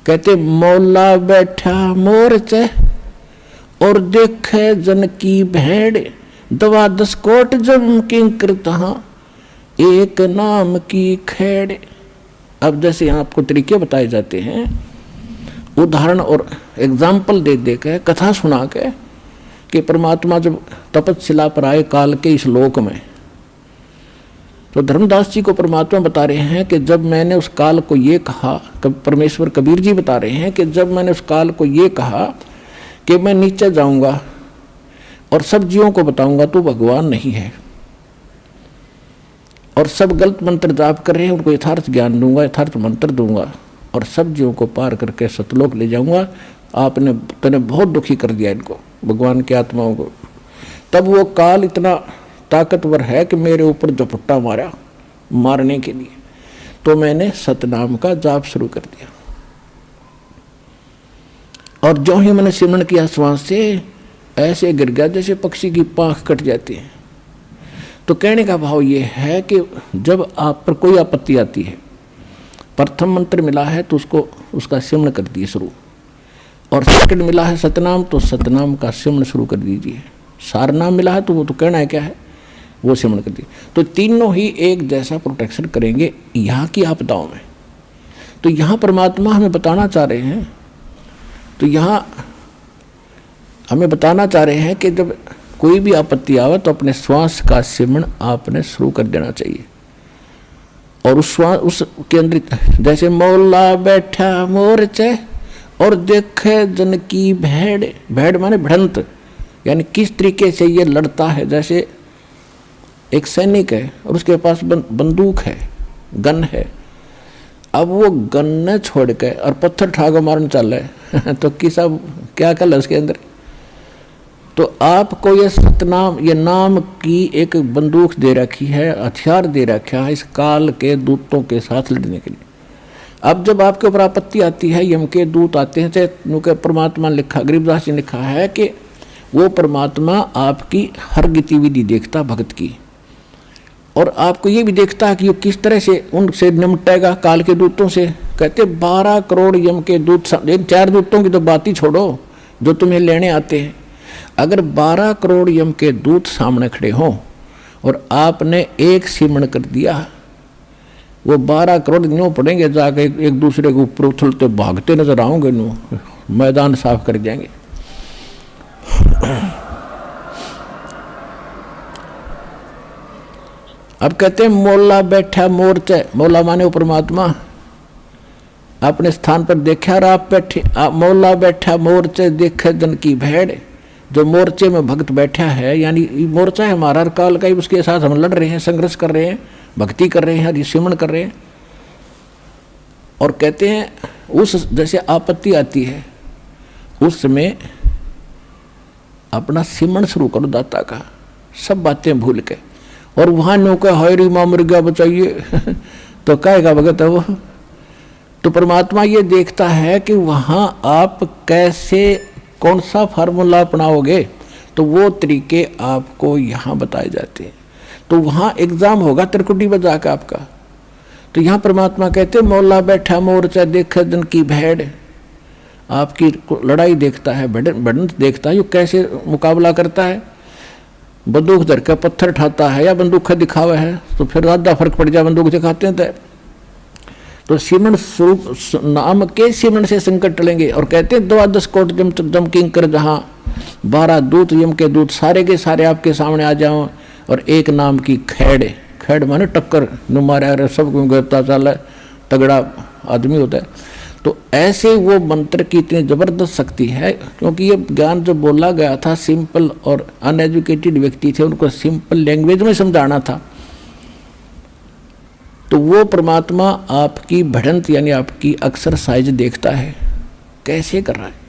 कहते मौला बैठा मोरचे और देखे जन की भेड़, दवा 10 कोट जम किंकर तहाँ एक नाम की खेड़। अब जैसे यहाँ आपको तरीके बताए जाते हैं, उदाहरण और एग्जाम्पल दे दे के, कथा सुना के, कि परमात्मा जब तपस्या पर आए काल के इस लोक में, तो धर्मदास जी को परमात्मा बता रहे हैं कि जब मैंने उस काल को ये कहा, परमेश्वर कबीर जी बता रहे हैं कि जब मैंने उस काल को ये कहा कि मैं नीचे जाऊंगा और सब जीवों को बताऊंगा तू भगवान नहीं है, और सब गलत मंत्र जाप कर रहे हैं, उनको यथार्थ ज्ञान दूंगा, यथार्थ मंत्र दूंगा और सब जीवों को पार करके सतलोक ले जाऊंगा। तूने बहुत दुखी कर दिया इनको, भगवान की आत्माओं को। तब वो काल इतना ताकतवर है कि मेरे ऊपर झपट्टा मारा मारने के लिए, तो मैंने सतनाम का जाप शुरू कर दिया। और जो ही मैंने सिमरन किया श्वास से, ऐसे गिर गया जैसे पक्षी की पांख कट जाती है। तो कहने का भाव ये है कि जब आप पर कोई आपत्ति आती है, प्रथम मंत्र मिला है तो उसका सिमरन कर दिए शुरू, और सेकंड मिला है सतनाम तो सतनाम का सिमरन शुरू कर दीजिए। सार नाम मिला है तो वो तो कहना है क्या है, वो सिमरन कर दीजिए। तो तीनों ही एक जैसा प्रोटेक्शन करेंगे यहाँ की आपदाओं में। तो यहाँ परमात्मा हमें बताना चाह रहे हैं, तो यहाँ हमें बताना चाह रहे हैं कि जब कोई भी आपत्ति आवे तो अपने श्वास का सिमरन आपने शुरू कर देना चाहिए। और उस श्वास उसके अंदर जैसे मौला बैठा मोरचे और देखे जन की भेड़, भेड़ माने भिड़ंत, यानी किस तरीके से ये लड़ता है। जैसे एक सैनिक है और उसके पास बंदूक है, गन है, अब वो गन न छोड़ के और पत्थर ठाकर मारने चल रहे तो किसा क्या कल है उसके अंदर। तो आपको ये सतनाम, ये नाम की एक बंदूक दे रखी है, हथियार दे रखा है इस काल के दूतों के साथ लड़ने के लिए। अब जब आपके ऊपर आपत्ति आती है, यम के दूत आते हैं, चाहे परमात्मा लिखा, गरीबदास जी ने लिखा है कि वो परमात्मा आपकी हर गतिविधि देखता भक्त की, और आपको ये भी देखता है कि वो किस तरह से उनसे निपटेगा काल के दूतों से। कहते 12 करोड़ यम के दूत, 4 दूतों की तो बात ही छोड़ो जो तुम्हें लेने आते हैं। अगर 12 करोड़ यम के दूत सामने खड़े हों और आपने एक सिमरन कर दिया, वो 12 करोड़ न्यों पड़ेंगे, जाके एक दूसरे के ऊपर उछलते भागते नजर आओगे, नो मैदान साफ कर जाएंगे। अब कहते हैं मौला बैठा मोरचे, मौला माने वो परमात्मा अपने स्थान पर देखा, और आप बैठे, मौला बैठा मोरचे देखे जन की भेड़। जो मोर्चे में भक्त बैठा है, यानी मोर्चा है हमारा हर काल का ही, उसके साथ हम लड़ रहे हैं, संघर्ष कर रहे हैं, भक्ति कर रहे हैं, सिमरन कर रहे हैं। और कहते हैं उस जैसे आपत्ति आती है उस समय अपना सिमरन शुरू करो दाता का, सब बातें भूल के। और वहाँ नौका हरी माँ मर गया बचाइए तो कहेगा भगत है वो। तो परमात्मा ये देखता है कि वहाँ आप कैसे, कौन सा फार्मूला अपनाओगे, तो वो तरीके आपको यहाँ बताए जाते हैं। तो वहाँ एग्जाम होगा त्रिकुटी बजा का आपका। तो यहाँ परमात्मा कहते मौला बैठा मोरचा देख जन की भेड़, आपकी लड़ाई देखता है, भिड़ंत देखता है, ये कैसे मुकाबला करता है, बंदूक धर के पत्थर ठाता है या बंदूक दिखावा है, तो फिर ज़्यादा फर्क पड़ जाए बंदूक दिखाते हैं। तो सिमरन स्वरूप नाम के सिमरन से संकट टलेंगे। और कहते हैं 12 कोट जम किंकर जहाँ 12 दूत यम के दूत सारे के सारे आपके सामने आ जाओ, और एक नाम की खेड़, खेड़ माने टक्कर नुमारा, सब गिरता चल तगड़ा आदमी होता है। तो ऐसे वो मंत्र की इतनी जबरदस्त शक्ति है, क्योंकि ये ज्ञान जो बोला गया था सिंपल और अनएजुकेटेड व्यक्ति थे, उनको सिंपल लैंग्वेज में समझाना था। तो वो परमात्मा आपकी भिड़ंत यानी आपकी एक्सरसाइज देखता है कैसे कर रहा है।